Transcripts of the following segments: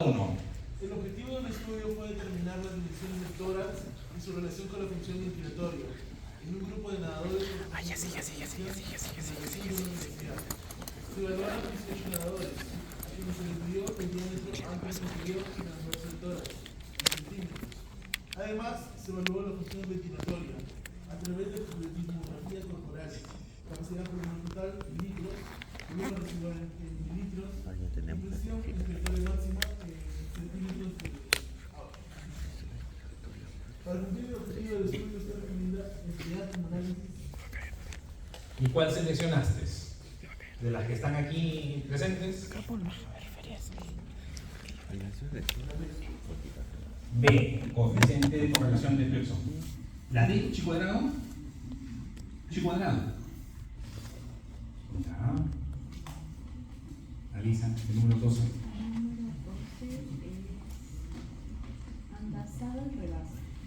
Uno. El objetivo del estudio fue determinar las dimensiones de tórax y su relación con la función ventilatoria en un grupo de nadadores. Se evaluaron 18 nadadores, a quienes se les midió el diámetro amplio superior y transverso del tórax, en centímetros. Además, se evaluó la función ventilatoria a través de tismografía corporal, capacidad pulmonar total en litros, volumen residual en mililitros, presión respiratoria máxima en centímetros de agua. Para cumplir el objetivo del estudio se recomienda emplear como análisis. ¿Y cuál seleccionaste? De las que están aquí presentes. B, coeficiente de correlación de Pearson. La D, chi cuadrado. Chi cuadrado. Ya. Alisa, el número 12.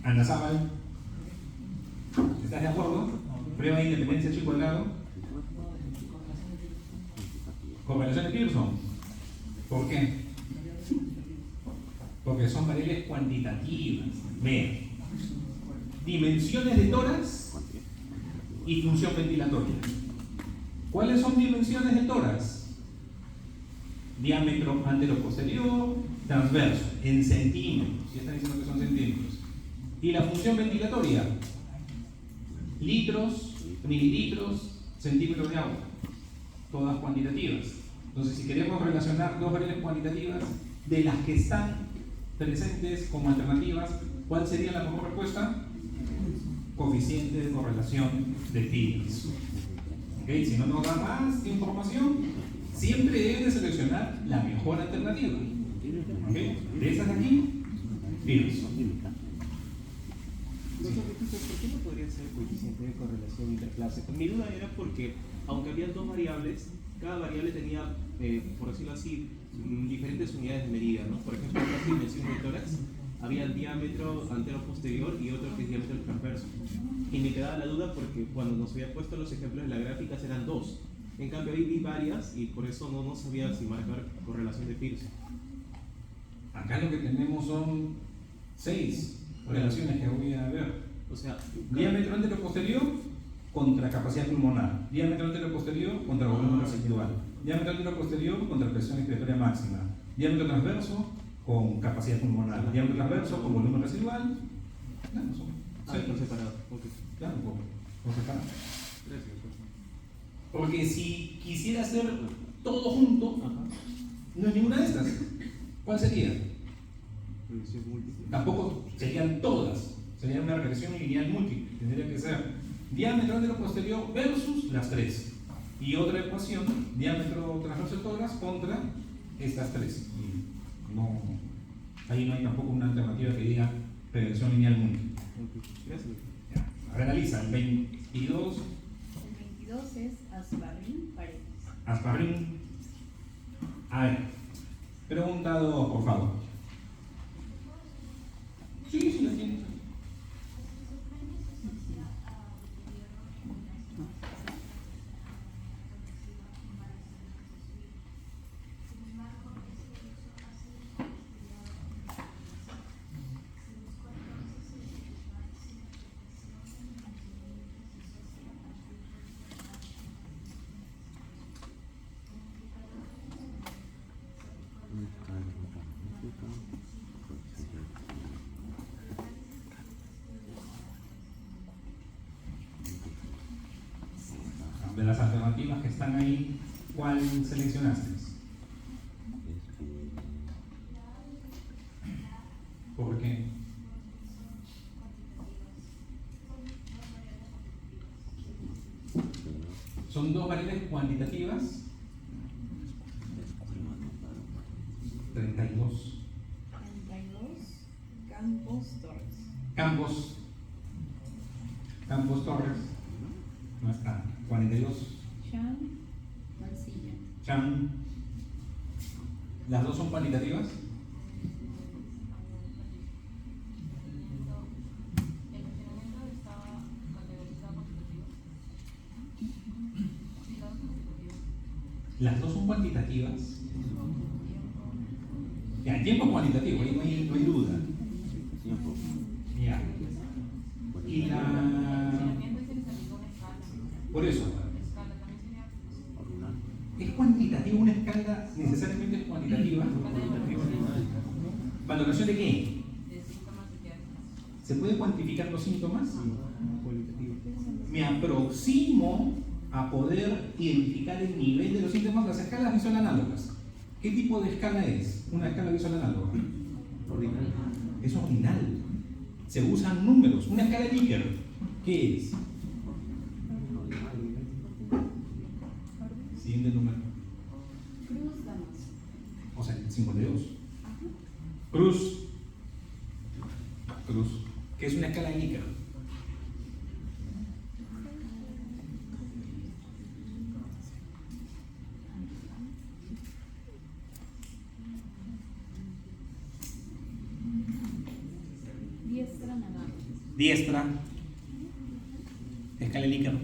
Andazábal. ¿Estás de acuerdo? Prueba de independencia chi cuadrado. Correlación de Pearson. ¿Por qué? Porque son variables cuantitativas. Vean. Dimensiones de tórax y función ventilatoria. ¿Cuáles son dimensiones de tórax? Diámetro antero-posterior, transverso, en centímetros. Ya están diciendo que son centímetros. Y la función ventilatoria, litros, mililitros, centímetros de agua. Todas cuantitativas. Entonces, si queremos relacionar dos variables cuantitativas de las que están presentes como alternativas, ¿cuál sería la mejor respuesta? Coeficiente de correlación de Pearson. ¿Okay? Si no nos da más información, siempre deben de seleccionar la mejor alternativa. ¿Okay? De esas de aquí, Pearson. ¿Por qué no podría ser coeficiente de correlación interclase? Mi duda era porque, aunque había dos variables, cada variable tenía, por decirlo así, diferentes unidades de medida, ¿no? Por ejemplo, en esta dimensión de tórax había el diámetro antero-posterior y otro que es diámetro transverso. Y me quedaba la duda porque cuando nos había puesto los ejemplos de las gráficas eran dos. En cambio ahí vi varias y por eso no sabía si marcar correlación de Pearson. Acá lo que tenemos son 6 relaciones que voy a ver. O sea, Diámetro antero-posterior contra capacidad pulmonar. Diámetro antero-posterior contra volumen residual. Diámetro antero-posterior contra presión expiratoria máxima. Diámetro transverso con capacidad pulmonar. Diámetro transverso con volumen residual. Claro, por separado. Okay. Claro, por separado. Gracias. Porque si quisiera hacer todo junto, no es ninguna de estas. ¿Cuál sería? Regresión múltiple. Tampoco serían todas. Sería una regresión lineal múltiple. Tendría que ser diámetro antero-posterior versus las 3. Y otra ecuación, diámetro transverso de tórax contra estas 3. No, ahí no hay tampoco una alternativa que diga regresión lineal múltiple. Okay. Gracias. Ya. Ahora analiza el 22. El 22 es Asparrín Paredes. Asparrín. A ver, preguntado por favor. Sí, la tiene. De las alternativas que están ahí, ¿cuál seleccionaste? ¿Por qué? Son dos variables cuantitativas. 32. 32 Campos Torres. Campos Torres. No está. 42. Chan Mancilla. Chan. ¿Las dos son cuantitativas? ¿Las dos son cuantitativas? Ya, el tiempo es cuantitativo, ahí no hay duda. Ya. Y por eso, ¿es cuantitativa una escala necesariamente es cuantitativa? ¿Valoración de qué? ¿Se puede cuantificar los síntomas? Me aproximo a poder identificar el nivel de los síntomas. Las escalas visual análogas. ¿Qué tipo de escala es? Una escala visual análoga. Ordinal. Es ordinal. Se usan números. Una escala Likert, ¿qué es? Siguiente número. Cruz, damas. O sea, 52. Cruz. Cruz. ¿Qué es una escala Likert? Diestra, navarra. Diestra. Escala Likert.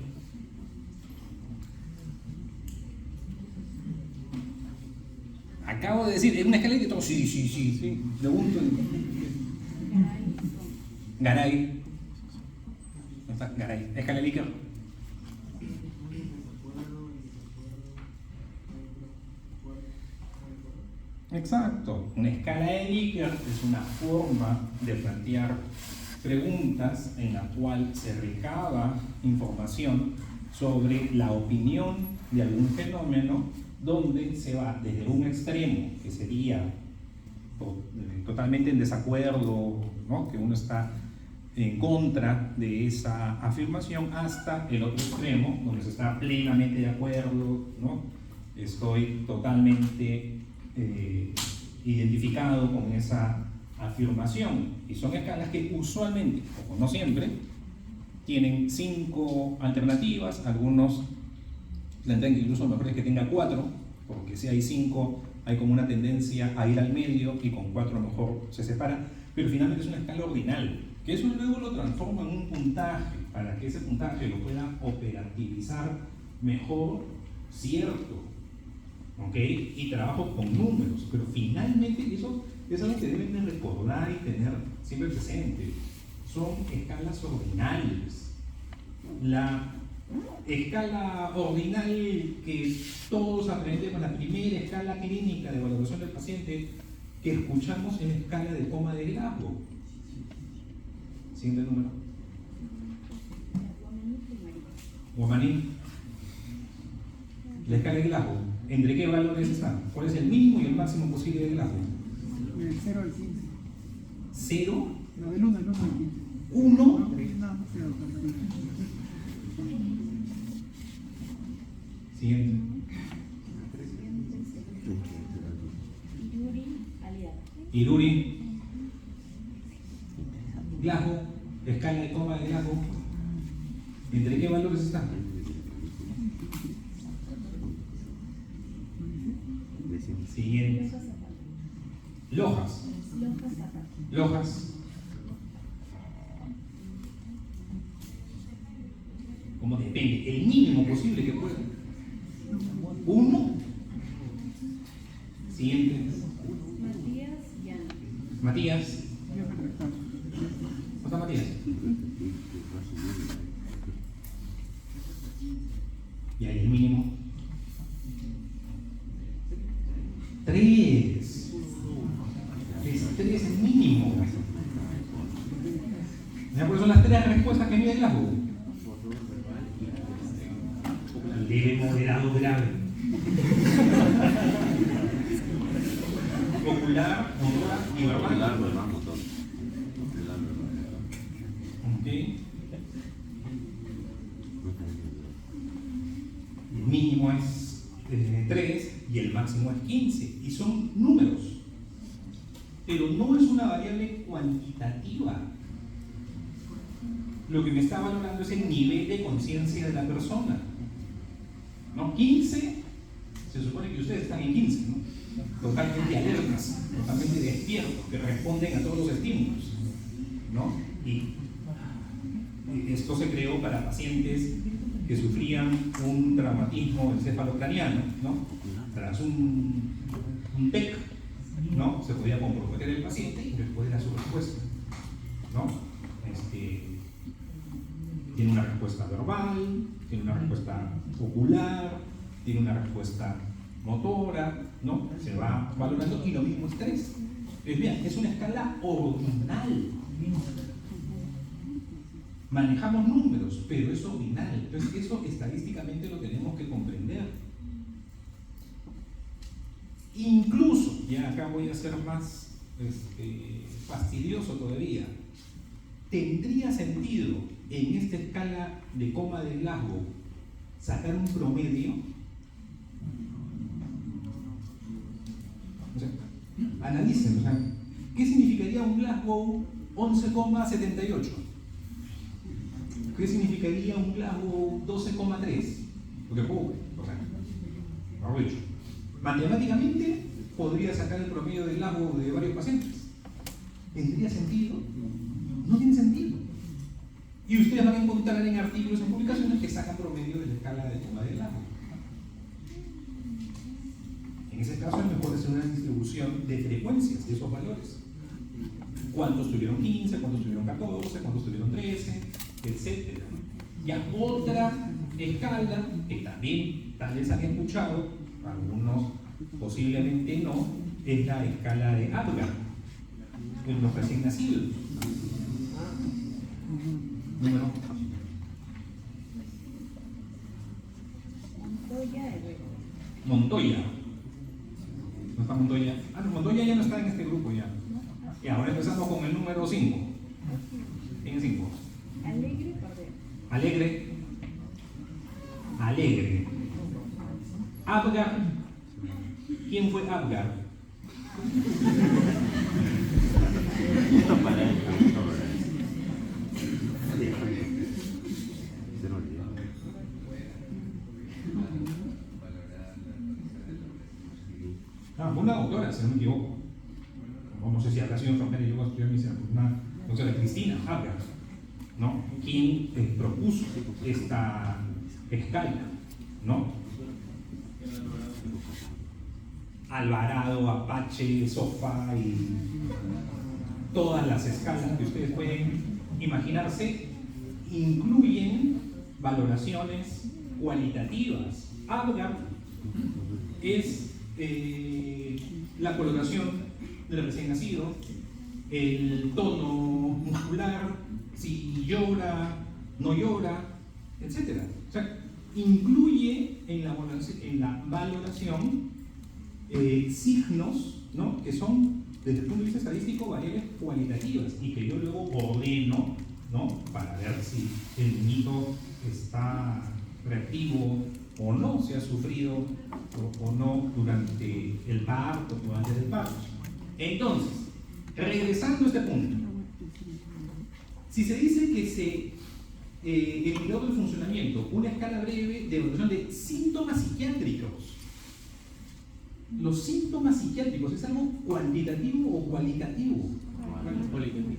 Acabo de decir, ¿es una escala Likert? Sí. Pregunto. Garay, Garay. ¿Dónde está? Garay. Escala Likert. Exacto. Una escala de Likert es una forma de plantear preguntas en la cual se recaba información sobre la opinión de algún fenómeno, donde se va desde un extremo, que sería totalmente en desacuerdo, ¿no? Que uno está en contra de esa afirmación, hasta el otro extremo, donde se está plenamente de acuerdo, ¿no? Estoy totalmente identificado con esa afirmación. Y son escalas que usualmente, o no siempre, tienen 5 alternativas. Algunos plantean que incluso mejor es que tenga 4, porque si hay 5 hay como una tendencia a ir al medio, y con 4 a lo mejor se separa, pero finalmente es una escala ordinal, que eso luego lo transforma en un puntaje, para que ese puntaje lo pueda operativizar mejor, cierto, ¿ok? Y trabajo con números, pero finalmente eso es algo que deben de recordar y tener siempre presente. Son escalas ordinales. La escala ordinal que todos aprendemos, la primera escala clínica de valoración del paciente que escuchamos, es la escala de coma de Glasgow. Siguiente número. Guamaní. La escala de Glasgow. ¿Entre qué valores están? ¿Cuál es el mínimo y el máximo posible de Glasgow? Del 0 al 15. ¿0? No, del 1 al 15. 1. No, no, 0. Siguiente. Iruri, aliada. Iruri. Glasgow. Escala de coma de Glasgow. ¿Entre qué valores están? Siguiente. Lojas, Zapata. Lojas. Lojas, Zapata. Lojas. Como depende, el mínimo posible que pueda. 1. Siguiente. Matías, Llano. Matías. Yo retractado. ¿Cómo está Matías? Y ahí el mínimo. 3. Es 3 el mínimo. ¿Ya? Por eso son las 3 respuestas que mide Glasgow. Leve, moderado, grave. Ocular, motora y verbal. Ok. El mínimo es 3 y el máximo es 15. Y son números. Pero no es una variable cuantitativa. Lo que me está valorando es el nivel de conciencia de la persona. ¿No? 15, se supone que ustedes están en 15, ¿no? Totalmente alertas, totalmente despiertos, que responden a todos los estímulos, ¿no? Y esto se creó para pacientes que sufrían un traumatismo encefalocraniano, ¿no? Tras un TEC, ¿no? Se podía comprometer el paciente y después era su respuesta, ¿no? Tiene una respuesta verbal, tiene una respuesta ocular, tiene una respuesta motora, ¿no? Se va valorando, y lo mismo estrés. Bien, es una escala ordinal. Manejamos números, pero es ordinal. Entonces eso estadísticamente lo tenemos que comprender. Incluso, ya acá voy a ser más fastidioso todavía, ¿tendría sentido en esta escala de coma de Glasgow sacar un promedio? O sea, analicen, o sea, ¿qué significaría un Glasgow 11,78? ¿Qué significaría un Glasgow 12,3? Porque pobre, o sea, mejor dicho. Matemáticamente podría sacar el promedio del Glasgow de varios pacientes. ¿Tendría sentido? No tiene sentido. Y ustedes van a encontrar en artículos, en publicaciones, que sacan promedio de la escala de coma de Glasgow. En ese caso es mejor hacer una distribución de frecuencias de esos valores. ¿Cuántos tuvieron 15? ¿Cuántos tuvieron 14? ¿Cuántos tuvieron 13? Etcétera. Ya otra escala que también tal vez han escuchado, algunos posiblemente no, es la escala de Apgar en los recién nacidos. Número. Montoya. ¿No está Montoya? Ah, no, Montoya ya no está en este grupo ya. Y ahora empezamos con el número 5. ¿Quién es 5? Alegre, Cordero. Alegre. Alegre. Apgar. ¿Quién fue Apgar? Fue una doctora, si no me equivoco. No sé si habrá sido enfermera, yo voy a estudiar medicina, una doctora, Cristina Apgar, ¿no? Quien propuso esta escala, ¿no? Alvarado, Apache, Sofá y todas las escalas que ustedes pueden imaginarse incluyen valoraciones cualitativas. Apgar es la colocación del recién nacido, el tono muscular, si llora, no llora, etc. O sea, incluye en la valoración signos, ¿no?, que son, desde el punto de vista estadístico, variables cualitativas y que yo luego ordeno, ¿no?, para ver si el niñito está reactivo o no, si ha sufrido o no durante el parto o antes del parto. Entonces, regresando a este punto, si se dice que el indicador del funcionamiento, una escala breve de evaluación de síntomas psiquiátricos, los síntomas psiquiátricos, ¿es algo cuantitativo o cualitativo?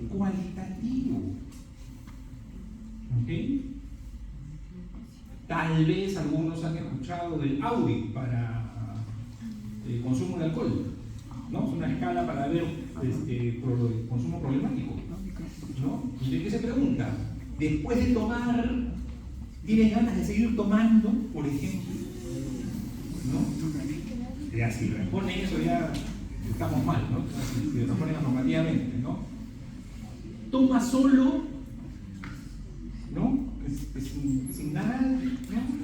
Cualitativo. ¿Ok? Tal vez algunos han escuchado del Audi para consumo de alcohol, ¿no? Es una escala para ver consumo problemático, ¿no? ¿Y de qué se pregunta? Después de tomar, ¿tienes ganas de seguir tomando, por ejemplo? ¿No? Ya, si responden eso ya estamos mal, ¿no? Si responden normativamente, ¿no? Toma solo, ¿no? Sin nada, ¿no?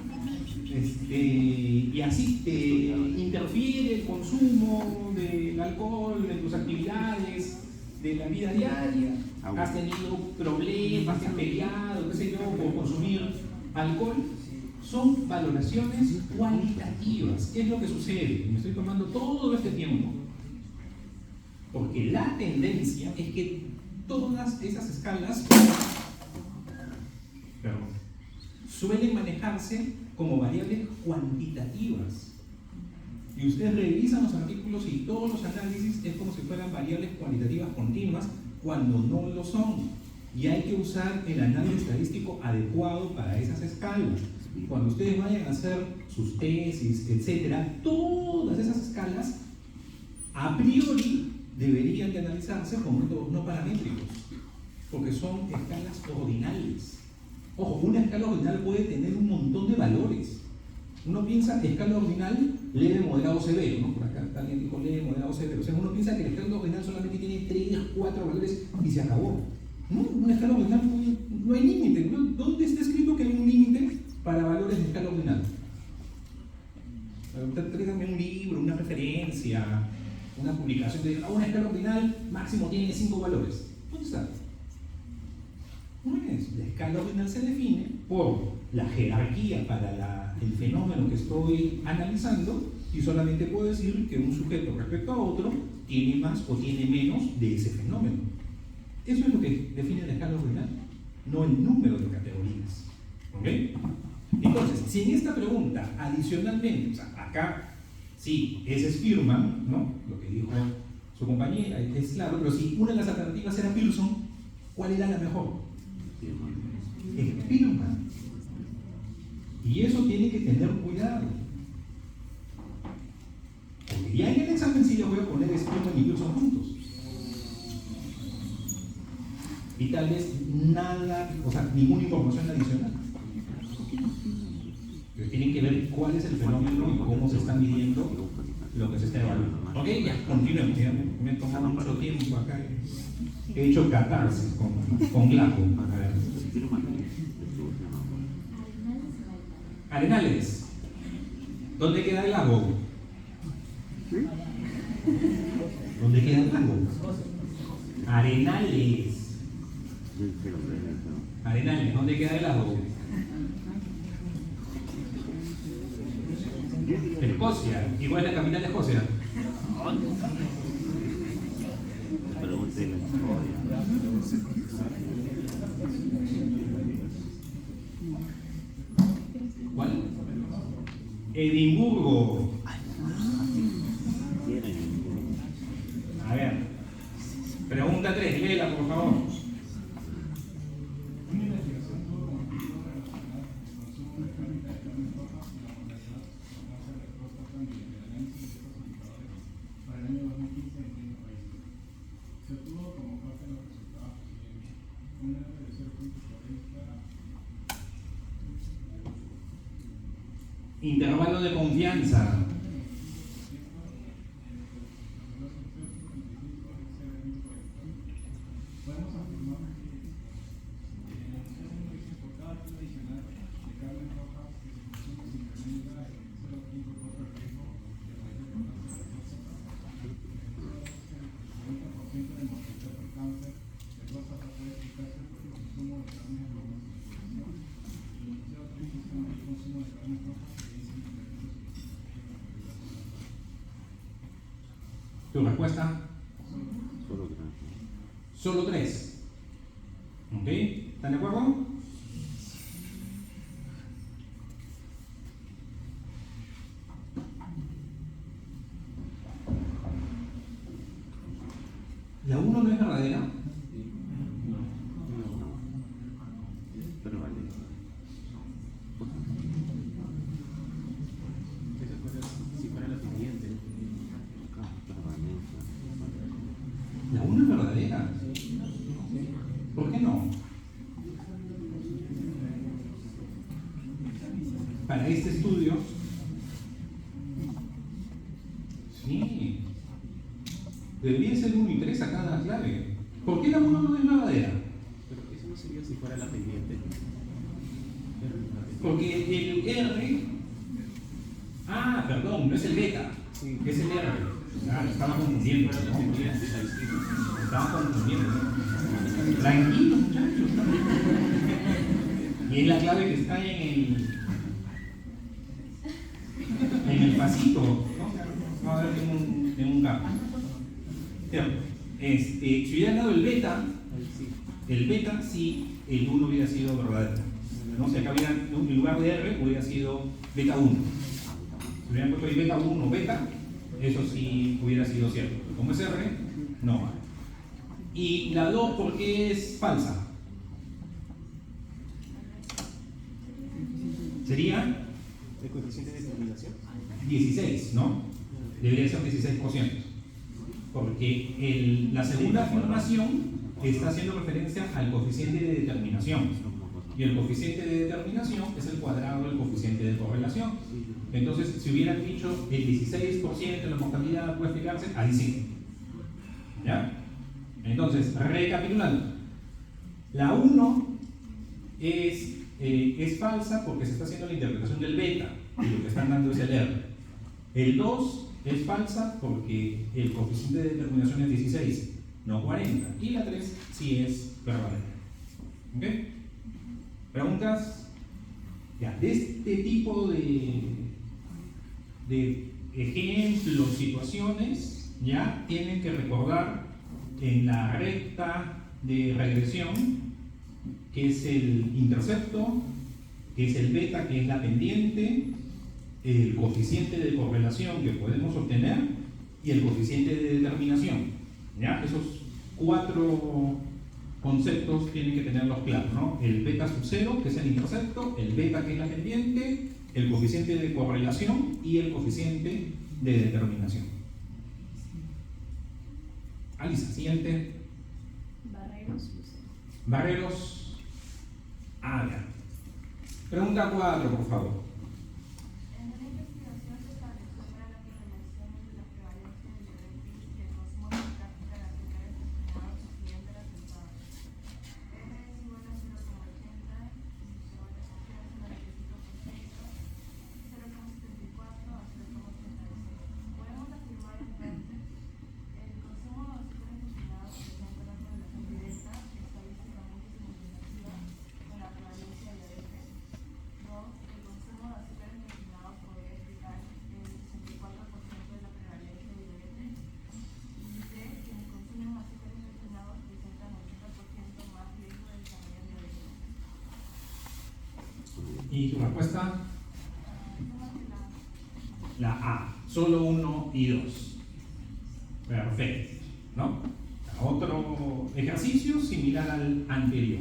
Y así te interfiere el consumo del alcohol en tus actividades de la vida diaria. Has tenido problemas, te has peleado, qué sé yo, por consumir alcohol. Son valoraciones cualitativas. ¿Qué es lo que sucede? Me estoy tomando todo este tiempo. Porque la tendencia es que todas esas escalas suelen manejarse como variables cuantitativas. Y ustedes revisan los artículos y todos los análisis es como si fueran variables cuantitativas continuas cuando no lo son. Y hay que usar el análisis estadístico adecuado para esas escalas. Y cuando ustedes vayan a hacer sus tesis, etcétera, todas esas escalas a priori deberían de analizarse como métodos no paramétricos, porque son escalas ordinales. Ojo, una escala ordinal puede tener un montón de valores. Uno piensa escala ordinal, leve, moderado, severo, ¿no? Por acá alguien dijo leve, moderado, severo. O sea, uno piensa que la escala ordinal solamente tiene 3, 4 valores y se acabó. No, una escala ordinal no hay límite. ¿Dónde está escrito que hay un límite para valores de escala ordinal? Tráigame un libro, una referencia, una publicación que diga, una escala ordinal máximo tiene 5 valores. ¿Dónde está? No es. La escala ordinal se define por la jerarquía para el fenómeno que estoy analizando y solamente puedo decir que un sujeto respecto a otro tiene más o tiene menos de ese fenómeno. Eso es lo que define la escala ordinal, no el número de categorías. ¿Ok? Entonces, si en esta pregunta, adicionalmente, o sea, acá sí, es Spearman, ¿no? Lo que dijo su compañera es claro, pero si una de las alternativas era Pearson, ¿cuál era la mejor? Spearman. Y eso tiene que tener cuidado. Porque ya en el examen sí les voy a poner Spearman y Pearson juntos. Y tal vez nada, o sea, ninguna información adicional. Pero tienen que ver cuál es el fenómeno y cómo se está midiendo lo que se está evaluando. Ok, ya, continuemos. Ya me he tomado mucho tiempo acá. He hecho catarsis con Glaco. A ver. Arenales. ¿Dónde queda el lago? ¿Dónde queda el lago? Arenales. Arenales, ¿dónde queda el lago? Escocia. ¿Y cuál es la capital de Escocia? ¿Cuál? Edimburgo. A ver. Pregunta 3, léela por favor. Intervalo de confianza. ¿Tu respuesta? Solo 3. ¿Ok? ¿Están de acuerdo? ¿La 1 no es verdadera? La 1 es verdadera. ¿Por qué no? Para este estudio, sí, debería ser 1 y 3 acá la clave. ¿Por qué la 1 no es verdadera? Pero eso no sería si fuera la pendiente. Porque el R. Ah, perdón, no es el beta, Sí. es el R. Ah, lo estaba confundiendo, ¿no? Lo estaba confundiendo, ¿no? Tranquilo, muchachos. Y es la clave que está en el pasito, ¿no? Va a ver en un campo. Si hubiera dado el beta sí, el 1 hubiera sido verdadero. ¿No? Si acá hubiera, en lugar de R, hubiera sido beta 1. Si hubieran puesto ahí beta 1 beta, eso sí hubiera sido cierto. Como es R, no. Y la 2, ¿por qué es falsa? Sería ¿El coeficiente de determinación? 16, ¿no? Debería ser 16%. Porque la segunda afirmación está haciendo referencia al coeficiente de determinación. Y el coeficiente de determinación es el cuadrado del coeficiente de correlación. Entonces, si hubieran dicho el 16% de la mortalidad puede explicarse, ahí sí. ¿Ya? Entonces, recapitulando. La 1 es falsa porque se está haciendo la interpretación del beta y lo que están dando es el R. El 2 es falsa porque el coeficiente de determinación es 16, no 40. Y la 3 sí es verdadera. ¿Ok? ¿Preguntas? Ya, de este tipo de ejemplos, situaciones, ya tienen que recordar en la recta de regresión, que es el intercepto, que es el beta, que es la pendiente, el coeficiente de correlación que podemos obtener y el coeficiente de determinación. ¿Ya? Esos 4 conceptos tienen que tenerlos claros, ¿no? El beta sub 0, que es el intercepto, el beta, que es la pendiente, el coeficiente de correlación y el coeficiente de determinación. Alisa, siguiente. Barreros, Lucero. Barreros. Ana. Pregunta 4, por favor. En una investigación se estableció para la correlación entre la prevalencia del diabetes y el consumo de práctica de azúcares refinados el siguiente resultado. R es igual a 0,80, intervalo de confianza 95%, 0,74 a 0,86. Podemos afirmar entonces el consumo de azúcares refinados presenta una correlación directa estadísticamente significativa con la prevalencia del diabetes. 2. El consumo de azúcares refinados podría explicar el 64% de la prevalencia de diabetes. Y 3. Que el consumo de azúcares refinados presenta un 80% más riesgo de desarrollar diabetes. ¿Y tu respuesta? ¿Cómo que la La A. Solo 1 y 2. Perfecto. ¿No? Otro ejercicio similar al anterior.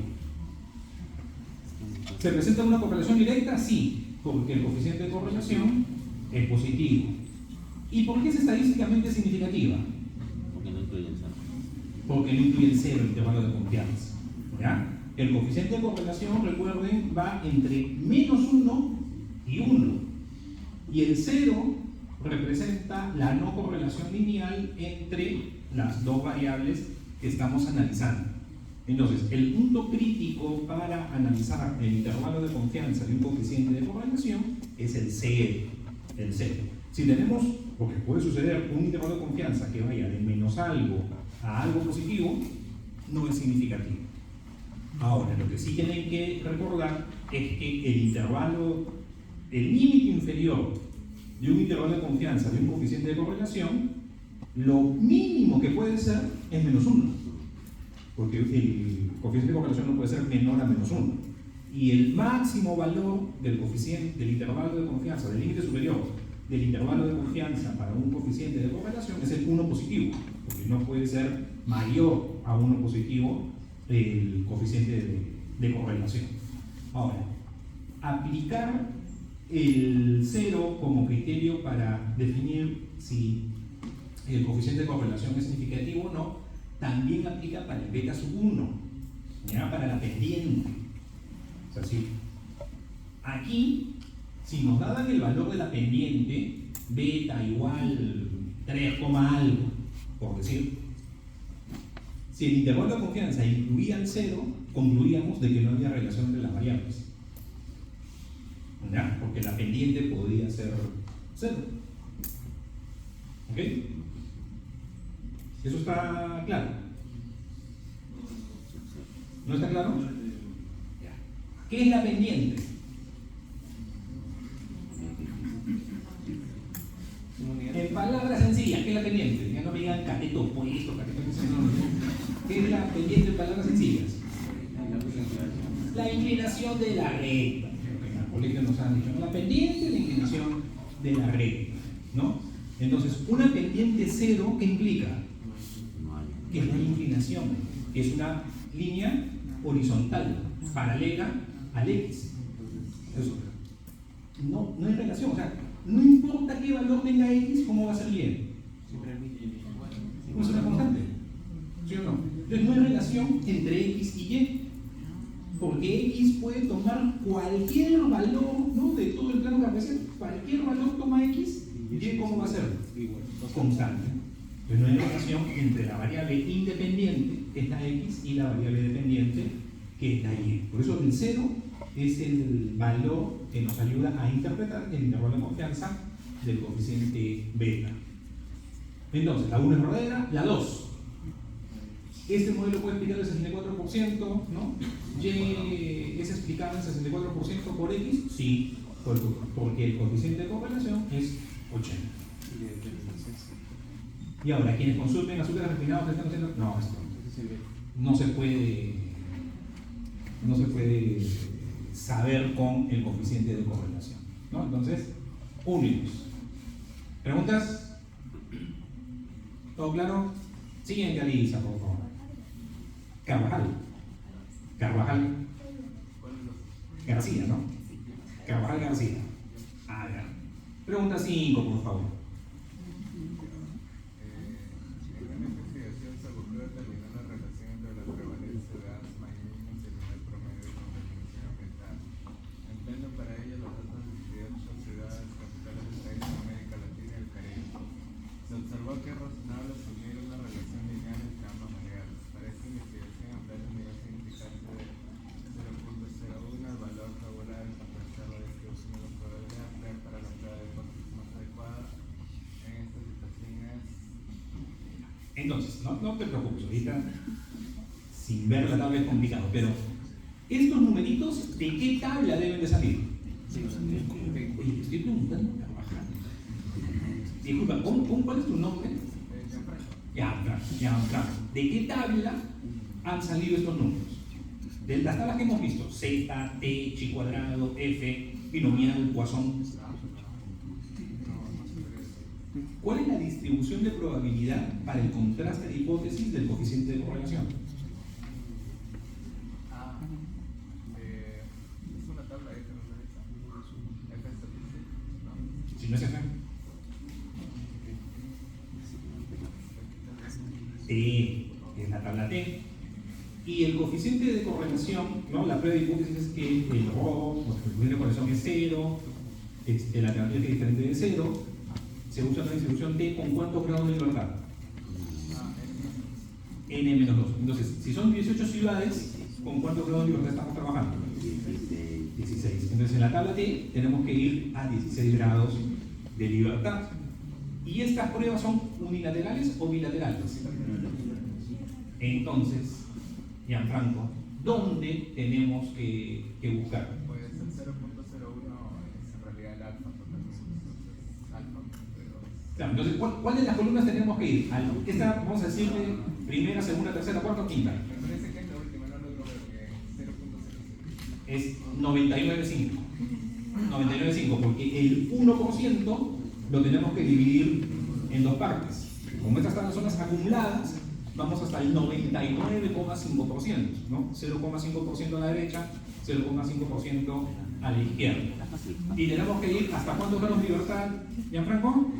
¿Se presenta una correlación directa? Sí, porque el coeficiente de correlación es positivo. ¿Y por qué es estadísticamente significativa? Porque no incluye el cero. Porque no incluye el cero, el intervalo de confianza. ¿Ya? El coeficiente de correlación, recuerden, va entre -1 y 1. Y el 0 representa la no correlación lineal entre las dos variables que estamos analizando. Entonces, el punto crítico para analizar el intervalo de confianza de un coeficiente de correlación es el 0. El 0. Si tenemos, porque puede suceder, un intervalo de confianza que vaya de menos algo a algo positivo, no es significativo. Ahora, lo que sí tienen que recordar es que el intervalo, el límite inferior de un intervalo de confianza de un coeficiente de correlación, lo mínimo que puede ser es -1, porque el coeficiente de correlación no puede ser menor a -1. Y el máximo valor del coeficiente, del intervalo de confianza, del límite superior del intervalo de confianza para un coeficiente de correlación es el 1 positivo, porque no puede ser mayor a 1 positivo el coeficiente de correlación. Ahora, aplicar el 0 como criterio para definir si el coeficiente de correlación es significativo o no, también aplica para el beta sub 1, ¿ya? Para la pendiente. O sea, si aquí, si nos daban el valor de la pendiente, beta igual 3, algo, por decir, si el intervalo de confianza incluía el 0, concluíamos de que no había relación entre las variables. ¿Ya? Porque la pendiente podía ser 0. ¿Ok? ¿Eso está claro? ¿No está claro? Ya. ¿Qué es la pendiente? En palabras sencillas, ¿qué es la pendiente? Ya no me digan cateto opuesto, cateto no. ¿Qué es la pendiente en palabras sencillas? La inclinación de la recta. En el colegio nos han dicho, ¿no? La pendiente es la inclinación de la recta, ¿no? Entonces, una pendiente 0, ¿qué implica? Que es la inclinación, que es una línea horizontal, paralela al X. Eso. No hay relación, o sea, no importa qué valor tenga X, ¿cómo va a ser bien? es una constante. ¿Sí o no? Entonces no hay relación entre X y Y. Porque X puede tomar cualquier valor, ¿no?, de todo el plano cartesiano. Cualquier valor toma X, ¿Y cómo va a ser? Igual. Constante. Entonces no hay relación entre la variable independiente, que es la X, y la variable dependiente, que es la Y. Por eso el 0 es el valor que nos ayuda a interpretar el intervalo de confianza del coeficiente beta. Entonces, la 1 es verdadera, la 2. Este modelo puede explicar el 64%, ¿no? Y es explicable el 64% por X, sí, porque el coeficiente de correlación es 80. Y ahora, quienes consumen azúcares refinados, ¿qué están haciendo? No, esto no se puede saber con el coeficiente de correlación, ¿no? Entonces, únicos. ¿Preguntas? ¿Todo claro? Siguiente, Alisa, por favor. Carvajal. García, ¿no? Carvajal García. Ah, ya. Pregunta 5, por favor. En una investigación se buscó determinar la relación entre la prevalencia de asma en niños y el nivel promedio de contaminación ambiental. Empleando para ello los datos de 18 ciudades capitales de países de América Latina y el Caribe. Se observó que es razonable asumir una relación lineal entre ambas variables. Para esta investigación emplearon un nivel significante de 0.01, el valor favorable para pensar la distribución de la probabilidad emplear para la prueba de hipótesis más adecuada. En esta situación es... Entonces, no te preocupes, ahorita sin ver la tabla es complicado, pero estos numeritos, ¿de qué tabla deben de salir? Oye, estoy preguntando a Carvajal. Disculpa, ¿cuál es tu nombre? Gianfranco. ¿De qué tabla han salido estos números? De las tablas que hemos visto, Z, T, Chi cuadrado, F, binomial, Poisson. ¿Cuál es la distribución de probabilidad para el contraste de hipótesis del coeficiente de correlación? Es una tabla F, ¿no? F estadística, ¿no? Si no es F. T, es la tabla T. Y el coeficiente de correlación, ¿no? La prueba de hipótesis es que el RO, el coeficiente de correlación es 0, la alternativa es diferente de 0, se usa la distribución T con ¿cuántos grados de libertad? N-2. Entonces, si son 18 ciudades, ¿con cuántos grados de libertad estamos trabajando? 16. Entonces, en la tabla T tenemos que ir a 16 grados de libertad. ¿Y estas pruebas son unilaterales o bilaterales? Entonces, Gianfranco, ¿dónde tenemos que buscar? Pues el 0.01 es en realidad el alfa totalmente. Alfa, pero... Claro, entonces, ¿cuál de las columnas tenemos que ir? Esta, vamos a decirle, primera, segunda, tercera, cuarta o quinta. Me parece que es la última, no logro ver que 0.05. Es 99.5. 99.5, porque el 1% lo tenemos que dividir en dos partes. Como estas están las zonas acumuladas, vamos hasta el 99,5%, ¿no? 0,5% a la derecha, 0,5% a la izquierda. Y tenemos que ir hasta cuántos grados de libertad, Gianfranco?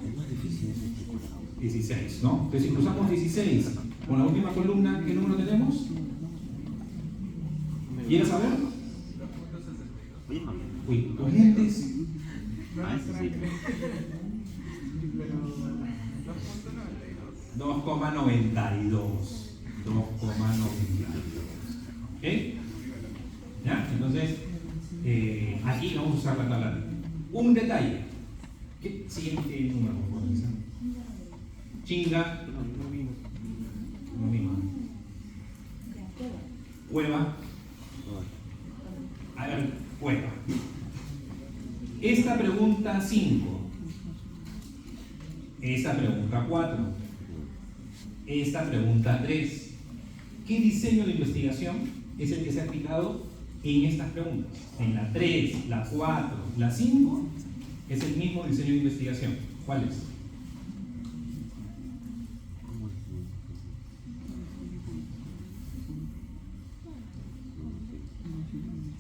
16, ¿no? Entonces, si cruzamos 16 con la última columna, ¿qué número tenemos? ¿Quieres saber? Uy, tus lentes. Ah, ese sí. 2,92. ¿Ok? ¿Ya? Entonces, aquí vamos a usar la tabla. Un detalle. ¿Qué siguiente número? Por favor, Lisa? Chinga. No vino. Cueva. A ver, Cueva. Esta pregunta 5. Esta pregunta 4. Esta pregunta 3. ¿Qué diseño de investigación es el que se ha aplicado en estas preguntas? En la 3, la 4, la 5 es el mismo diseño de investigación. ¿Cuál es?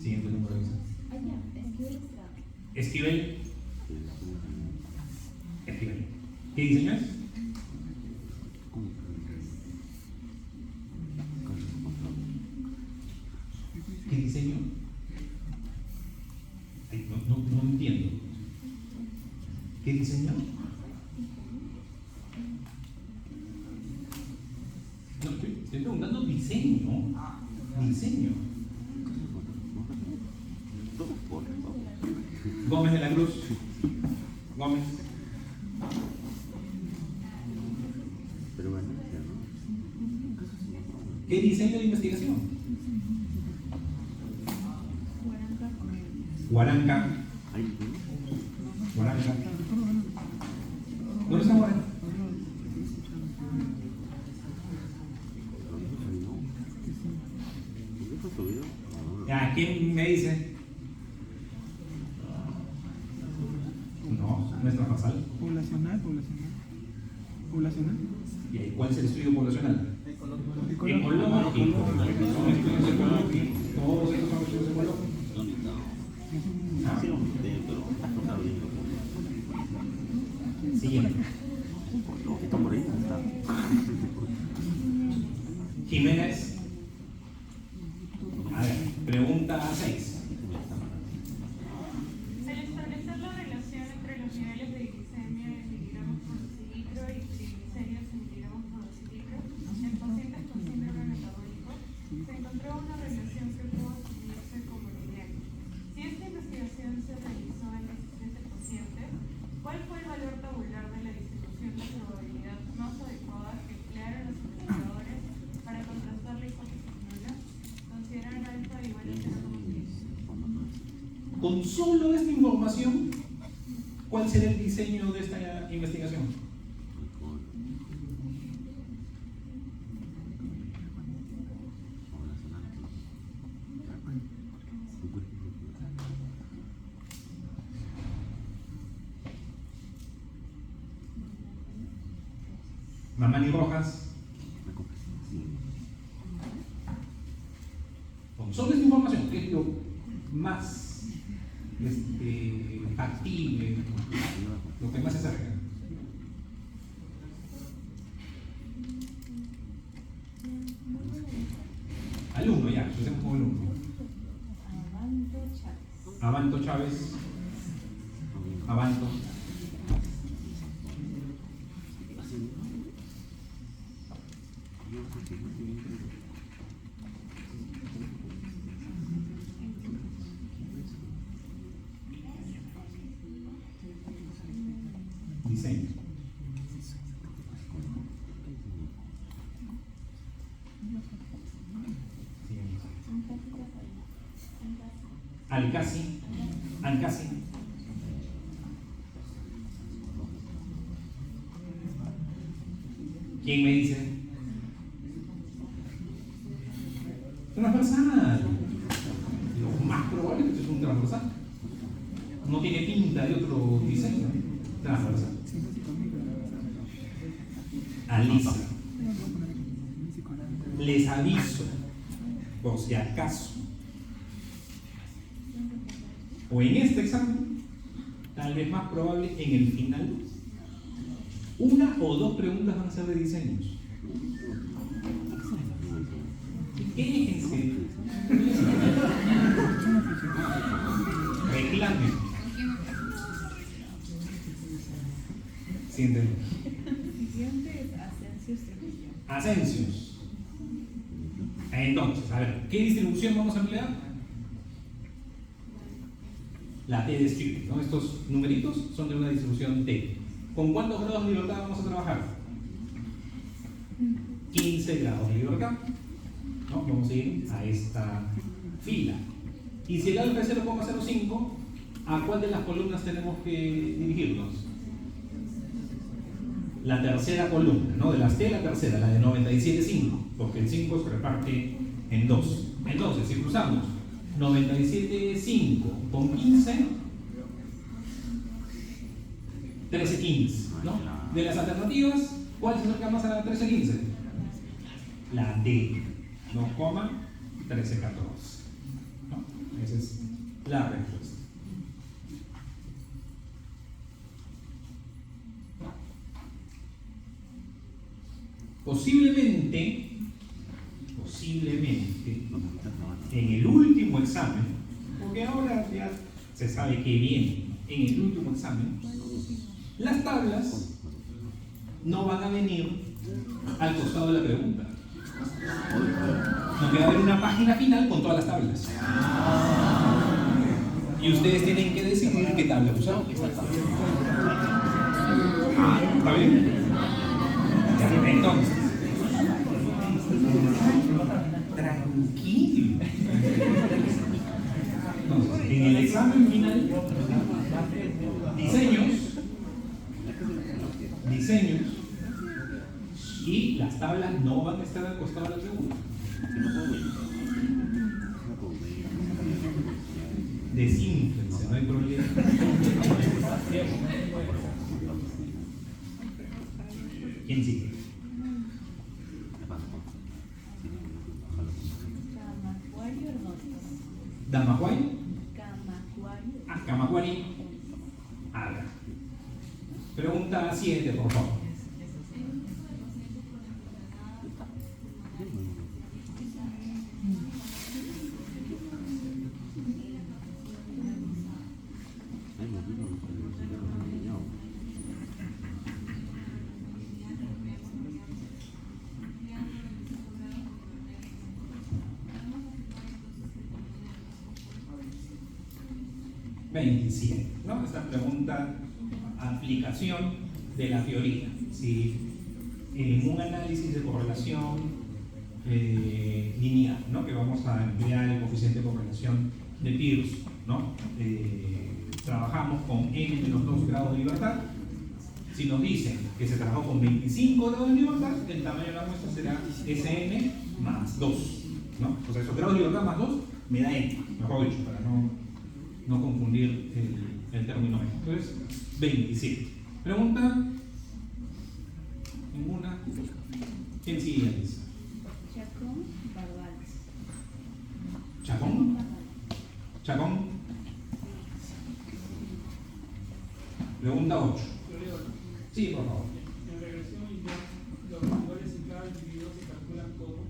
Siguiente número de Esquivel. Esquivel. ¿Qué diseño es? ¿Qué diseño? Ay, no entiendo. ¿Qué diseño? No, estoy preguntando diseño. Diseño. Gómez de la Cruz. Gómez. ¿Qué diseño de investigación? Huaranca. Huaranca. ¿Dónde está Huaranca? ¿A quién me dice? No, no es transversal. Poblacional. ¿Cuál es el estudio poblacional? Ecológico. Todos estos son estudios ecológicos. Ah. Siguiente. Jiménez. A ver, pregunta 6. Al establecer la relación entre los niveles de glicemia en miligramos por decilitro y triglicéridos en miligramos por decilitro en pacientes con síndrome metabólico, se encontró una relación que pudo asumirse como lineal. Si esta investigación se realizó en 17 pacientes, ¿cuál fue el valor tabular de la distribución de probabilidad más adecuada que emplearon los investigadores para contrastar la hipótesis nula? Consideraron alfa igual a 0,10. Con solo esta información, ¿cuál será el diseño de esta investigación? Mamani Rojas. Con solo esta información, que es lo más factible, lo que más se acerca. Alumno, ya, empecemos con alumno. Avanto Chávez. Avanto. Diseño. Alcasi. ¿Quién me dice? Transversal. Lo más probable es que es un transversal. No tiene pinta de otro diseño. Transversal. Alisa. Les aviso, por si acaso, o en este examen, tal vez más probable en el final, una o dos preguntas van a ser de diseños. Quéjense. Reclamen. Siguiente. Asensios. Entonces, a ver, ¿qué distribución vamos a emplear? La T de Stewart, ¿no? Estos numeritos son de una distribución T. ¿Con cuántos grados de libertad vamos a trabajar? 15 grados de libertad. ¿No? Vamos a ir a esta fila. Y si el alfa es 0,05, ¿a cuál de las columnas tenemos que dirigirnos? La tercera columna, ¿no? De las T, la tercera, la de 97,5, porque el 5 se reparte en 2. Entonces, si cruzamos 97,5 con 15, 13,15, ¿no? De las alternativas, ¿cuál se acerca más a la 13,15? La D, 2,1314, ¿no? Esa es la respuesta. Posiblemente posiblemente en el último examen, porque ahora ya se sabe que viene en el último examen, las tablas no van a venir al costado de la pregunta. No, que va a haber una página final con todas las tablas. Y ustedes tienen que decidir qué tabla usar. ¿Está bien? Ya, entonces, tranquilo. Entonces, en el examen final, diseños, y las tablas no van a estar al costado de la pregunta. Desínflense, no hay problema. ¿Quién sigue? Camacuario hermoso. ¿Damacuay? Camacuario. Ah, Camacuari. Haga. Pregunta 7, por favor. ¿No? Esta pregunta, aplicación de la teoría. Si en un análisis de correlación lineal, ¿no? Que vamos a emplear el coeficiente de correlación de Peirce, ¿no? Trabajamos con n menos 2 grados de libertad. Si nos dicen que se trabajó con 25 grados de libertad, el tamaño de la muestra será Sn más 2, ¿no? O sea, esos grados de libertad más 2 me da n, mejor dicho, para no confundir el término medio. Entonces, 27. Pregunta. Ninguna. ¿Quién sigue, Alicia? Chacón Barbales. ¿Chacón? ¿Chacón? Pregunta 8. Sí, por favor. En regresión lineal, los valores en cada individuo se calculan como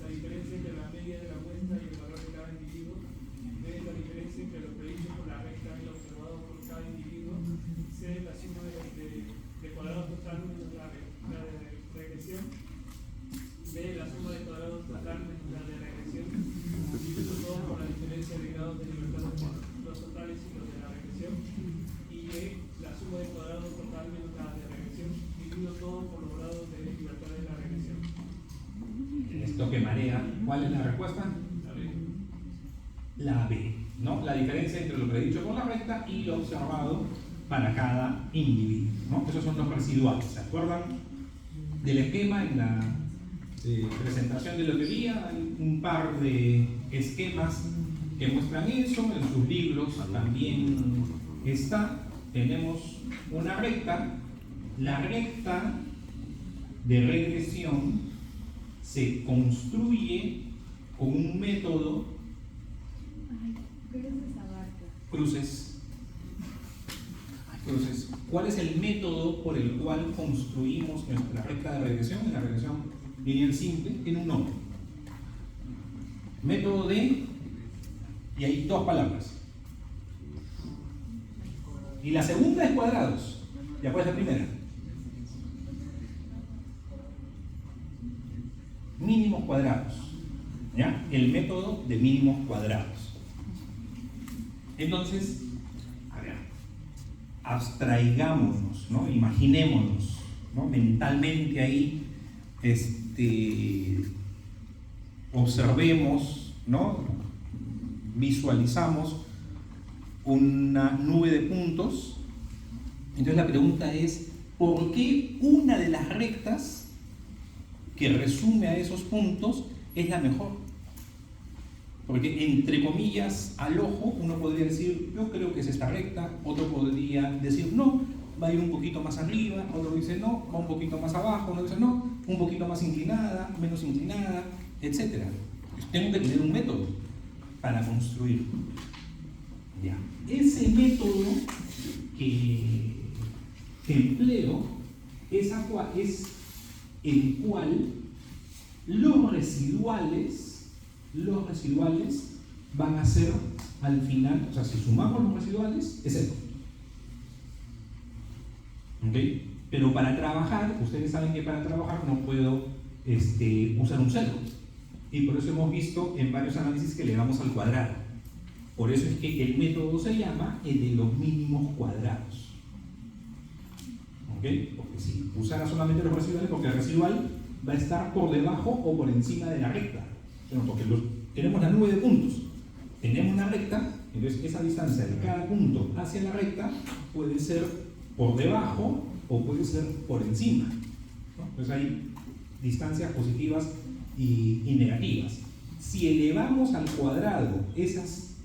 la diferencia entre la media de la muestra y el valor de cada individuo, b la diferencia entre lo predicho por la recta y lo observado por cada individuo, c la suma de cuadrados total menos la de regresión, d la suma de cuadrados total menos la de regresión, dividido todo por la diferencia de grados de libertad entre los totales y los de la regresión, y e la suma de cuadrados total menos la de regresión, dividido todo por los grados de libertad de la regresión. Esto que marea, ¿cuál es la respuesta? La B, ¿no? La diferencia entre lo predicho por la recta y lo observado para cada individuo, ¿no? Esos son los residuales, ¿se acuerdan del esquema en la presentación de la teoría? Hay un par de esquemas que muestran eso, en sus libros también está. Tenemos una recta, la recta de regresión se construye con un método cruces. ¿Cuál es el método por el cual construimos nuestra recta de regresión? En la regresión lineal simple tiene un nombre. Método de, y hay dos palabras. Y la segunda es cuadrados. ¿Ya cuál es la primera? Mínimos cuadrados. ¿Ya? El método de mínimos cuadrados. Entonces, a ver, abstraigámonos, ¿no? Imaginémonos, ¿no? Mentalmente ahí, observemos, ¿no? Visualizamos una nube de puntos. Entonces la pregunta es, ¿por qué una de las rectas que resume a esos puntos es la mejor? Porque entre comillas, al ojo, uno podría decir, yo creo que es esta recta, otro podría decir, no, va a ir un poquito más arriba, otro dice, no, va un poquito más abajo, otro dice, no, un poquito más inclinada, menos inclinada, etc. Tengo que tener un método para construir. Ya. Ese método que empleo es el cual Los residuales van a ser al final, o sea, si sumamos los residuales, es 0. ¿Ok? Pero para trabajar, ustedes saben que para trabajar no puedo usar un 0. Y por eso hemos visto en varios análisis que le damos al cuadrado. Por eso es que el método se llama el de los mínimos cuadrados. ¿Ok? Porque si usara solamente los residuales, porque el residual va a estar por debajo o por encima de la recta. Porque tenemos la nube de puntos. Tenemos una recta, entonces esa distancia de cada punto hacia la recta puede ser por debajo o puede ser por encima, ¿no? Entonces hay distancias positivas y negativas. Si elevamos al cuadrado esas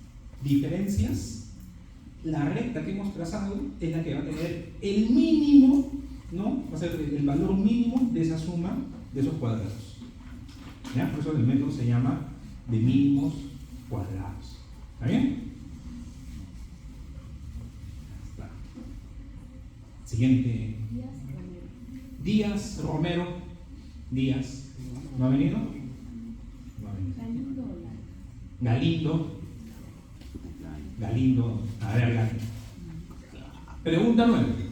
diferencias, la recta que hemos trazado es la que va a tener el mínimo, ¿no? Va a ser el valor mínimo de esa suma de esos cuadrados. ¿Ya? Por eso el método se llama de mínimos cuadrados. ¿Está bien? Está. Siguiente. Díaz Romero. Díaz. ¿No ha venido? No ha venido. Galindo. A ver, Galindo. Pregunta 9.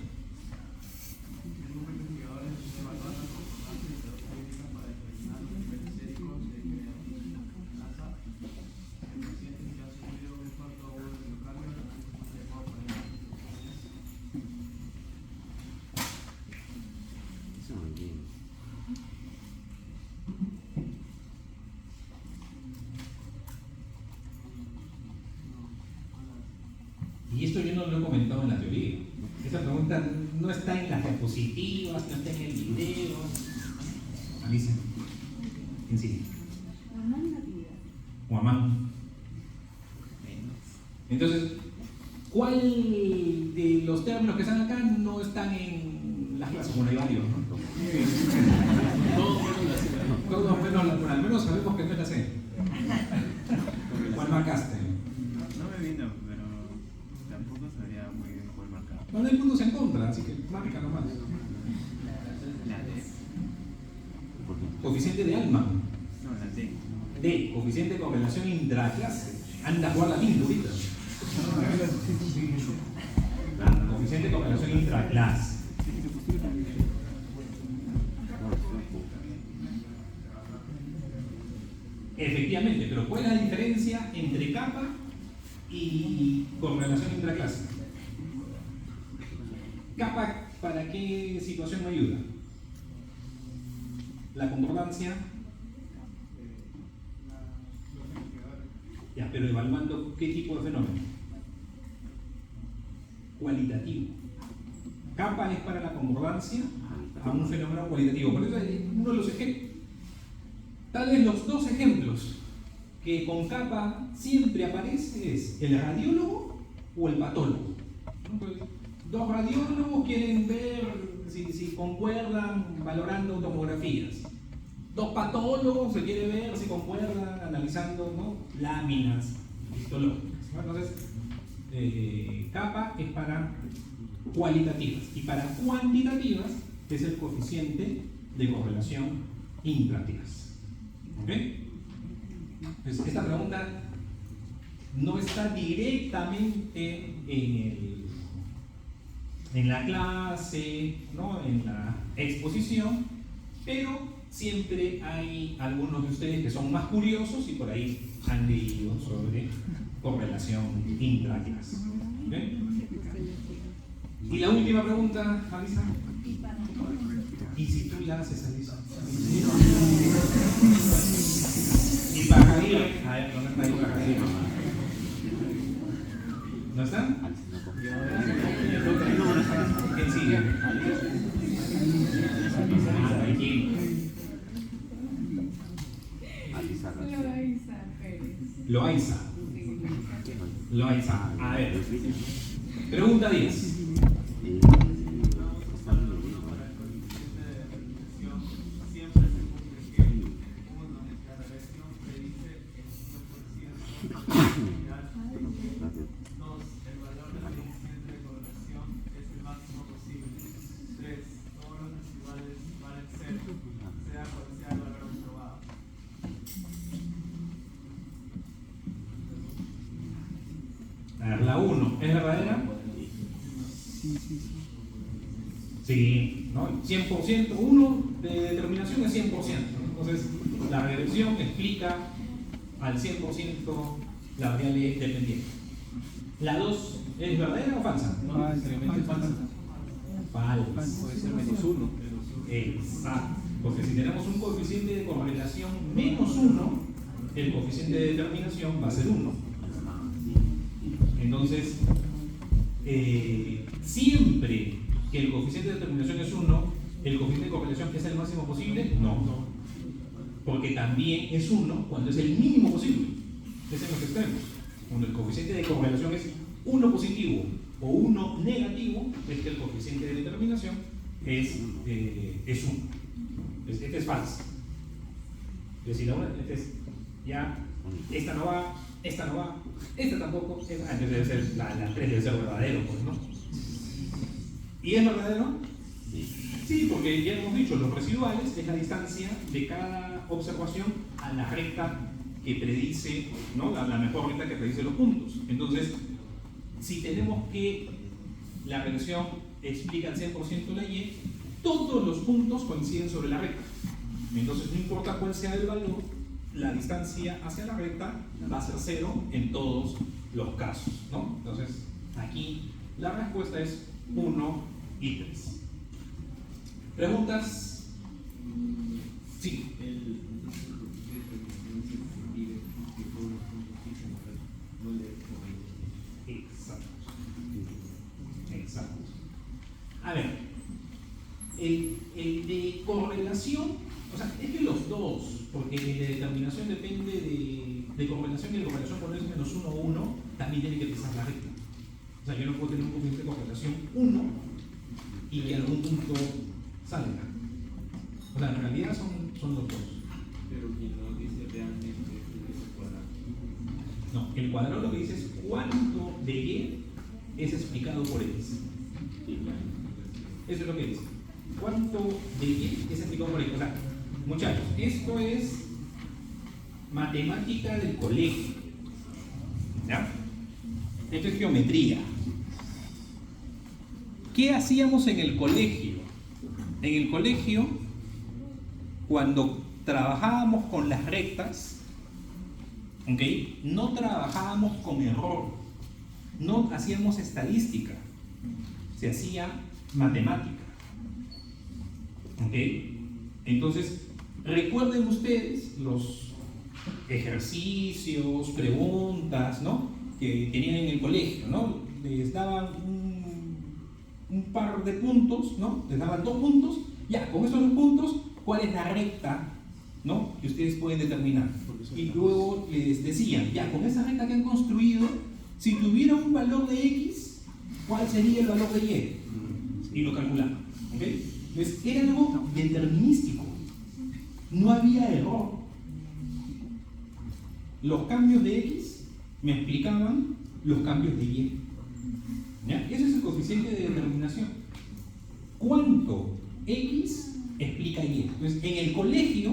Y esto yo no lo he comentado en la teoría. Esa pregunta no está en las diapositivas, no está en el video. Alicia, ¿quién sigue? Guamán. Entonces, ¿cuál de los términos que están acá no están en las clases? Bueno, hay varios, ¿no? Todos menos la C. Al menos sabemos que no es la C. ¿Cuál marcaste? No me vino, pero tampoco sabía muy bien cuál marcar. No hay puntos en contra, así que marca nomás. Coeficiente de Alma. No, la D. D, coeficiente de correlación intraclase. Anda a jugar la pinta ahorita. Coeficiente de correlación intraclase. Efectivamente, pero ¿cuál es la diferencia entre capa y correlación intraclase? Capa, ¿para qué situación me ayuda? La concordancia. Ya, pero evaluando qué tipo de fenómeno. Cualitativo. Capa es para la concordancia a un fenómeno cualitativo. Por eso es uno de los ejemplos. Tal vez los dos ejemplos que con capa siempre aparece es el radiólogo o el patólogo. Dos radiólogos quieren ver si concuerdan valorando tomografías. Dos patólogos se quiere ver si concuerdan analizando, ¿no?, láminas histológicas. Entonces, capa es para cualitativas y para cuantitativas es el coeficiente de correlación intraclase. ¿Ok? Entonces, esta pregunta no está directamente en la clase, ¿no?, en la exposición, pero siempre hay algunos de ustedes que son más curiosos y por ahí han leído sobre correlación intraclase. ¿Ok? Y la última pregunta, Alisa. ¿Y si tú la haces, Alisa? Y para Javier, a ver, ¿dónde está ahí para Javier? ¿No está? ¿Quién sigue? Loaiza. A ver. Pregunta 10. Sea cual sea el valor observado. A ver, la 1, ¿es verdadera? Sí, sí, sí. Sí, ¿no? 100%, 1 de determinación es 100%, ¿no? Entonces, la regresión explica al 100% la variable dependiente. ¿La 2 es verdadera o falsa? No necesariamente falsa. Falsa. Puede ser -1. Exacto. Porque si tenemos un coeficiente de correlación -1, el coeficiente de determinación va a ser 1. Entonces, siempre que el coeficiente de determinación es 1, ¿el coeficiente de correlación es el máximo posible? No. Porque también es 1 cuando es el mínimo posible. Es en los extremos. Cuando el coeficiente de correlación es 1 positivo o 1 negativo, es que el coeficiente de determinación es 1. Este es falso. Es decir, ahora esta no va, esta tampoco, entonces debe ser la 3 debe ser verdadero, pues, ¿no? ¿Y es verdadero? Sí, porque ya hemos dicho, los residuales es la distancia de cada observación a la recta que predice, ¿no? La mejor recta que predice los puntos. Entonces, si tenemos que la regresión explica al 100% la Y, todos los puntos coinciden sobre la recta. Entonces, no importa cuál sea el valor, la distancia hacia la recta va a ser 0 en todos los casos, ¿no? Entonces, aquí la respuesta es 1 y 3. ¿Preguntas? Sí. Exacto. A ver, el de correlación, o sea, es que los dos, porque el de determinación depende de correlación, y de correlación cuando es -1 o 1, también tiene que pesar la recta. O sea, yo no puedo tener un coeficiente de correlación 1 y que algún punto salga. O sea, en realidad son los dos. Pero quien no dice realmente es el cuadrado. No, el cuadrado lo que dice es cuánto de Y es explicado por X. Eso es lo que dice. ¿Cuánto de Y es explicado por X? O sea, muchachos, esto es matemática del colegio. ¿Ya? Esto es geometría. ¿Qué hacíamos en el colegio? En el colegio, cuando trabajábamos con las rectas, ¿ok? No trabajábamos con error, no hacíamos estadística, se hacía matemática, ¿ok? Entonces, recuerden ustedes los ejercicios, preguntas, ¿no? Que tenían en el colegio, ¿no? Les daban un par de puntos, ¿no? Les daban 2 puntos, ya, con esos 2 puntos, ¿cuál es la recta, ¿no? Que ustedes pueden determinar? Y luego les decían, ya, con esa recta que han construido, si tuviera un valor de X, ¿cuál sería el valor de Y? Y lo calculaban, ¿ok? Entonces, era algo determinístico, no había error. Los cambios de X me explicaban los cambios de Y. ¿Ya? Ese es el coeficiente de determinación. ¿Cuánto X explica Y? Entonces, en el colegio,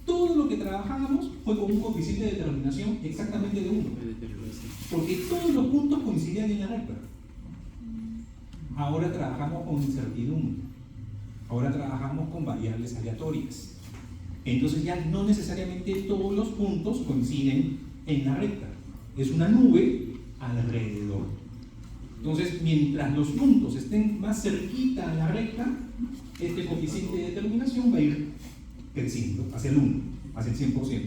todo lo que trabajábamos fue con un coeficiente de determinación exactamente de 1. Porque todos los puntos coincidían en la recta. Ahora trabajamos con incertidumbre. Ahora trabajamos con variables aleatorias. Entonces ya no necesariamente todos los puntos coinciden en la recta. Es una nube alrededor. Entonces, mientras los puntos estén más cerquita a la recta, este coeficiente de determinación va a ir creciendo hacia el 1, hacia el 100%.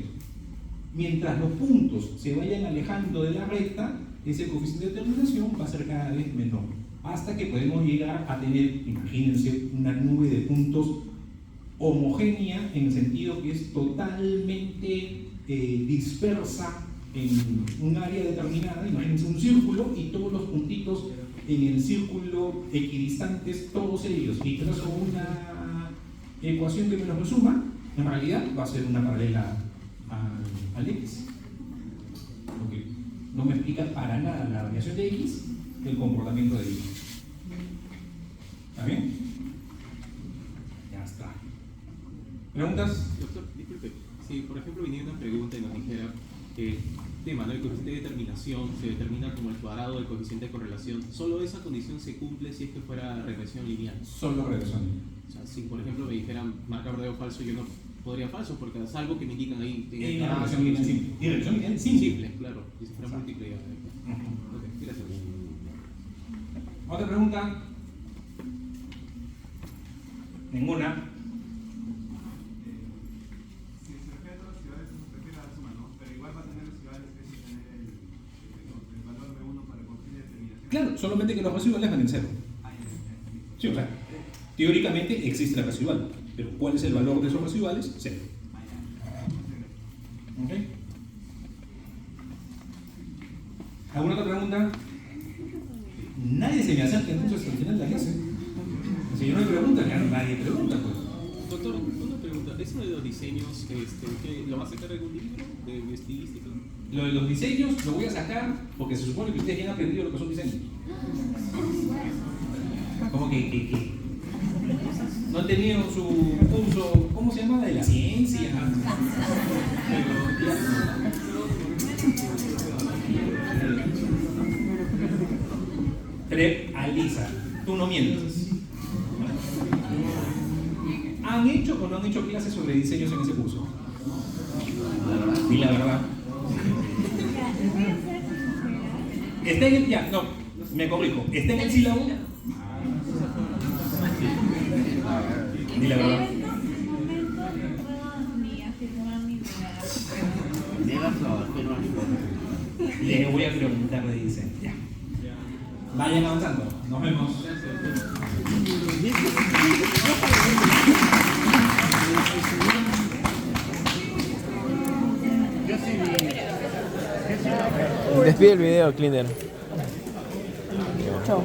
Mientras los puntos se vayan alejando de la recta, ese coeficiente de determinación va a ser cada vez menor, hasta que podemos llegar a tener, imagínense, una nube de puntos homogénea, en el sentido que es totalmente dispersa en un área determinada. Imagínense un círculo y todos los puntitos en el círculo equidistantes, todos ellos, y trazo una ecuación que me los resuma, en realidad va a ser una paralela al X. Porque no me explica para nada la variación de X, el comportamiento de Y. ¿Está bien? Ya está. ¿Preguntas? Doctor, disculpe, si por ejemplo viniera una pregunta y nos dijera que tema, ¿no? El coeficiente de determinación se determina como el cuadrado del coeficiente de correlación. Solo esa condición se cumple si es que fuera regresión lineal. Solo regresión. O sea, si por ejemplo me dijeran marca verdadero o falso, yo no podría falso porque es algo que me indican ahí. Regresión lineal simple. Y regresión lineal Simple, claro. Y si fuera múltiple ya. Ok, gracias. Otra pregunta. Ninguna. Si se refiere a todas las ciudades, se refiere a la suma, ¿no? Pero igual va a tener residuales que es tener el valor de 1 para el coeficiente de determinación. Claro, solamente que los residuales van en cero. Sí, o sea, teóricamente existe la residual, pero ¿cuál es el valor de esos residuales? Cero. ¿Ok? ¿Alguna otra pregunta? Nadie se me acerca entonces al final de la clase. Si yo no hay preguntas, ya nadie pregunta, pues. Doctor, una pregunta. ¿Eso de los diseños, ¿qué, lo va a sacar de algún libro de estilística? Lo de los diseños lo voy a sacar porque se supone que ustedes ya han aprendido lo que son diseños. Como que no han tenido su curso, ¿cómo se llama? De la ciencia. Alisa, tú no mientes. ¿Han hecho o no han hecho clases sobre diseños en ese curso? Di la verdad. Está en el, ya, no, me corrijo. ¿Está en el sílabo? Di la verdad. En estos momentos no puedo ni afirmar ni negar. Niegas o afirmas. Le voy a preguntar, le dice. Ya. Vayan avanzando. Nos vemos. Despide el video, Cleaner. Chao.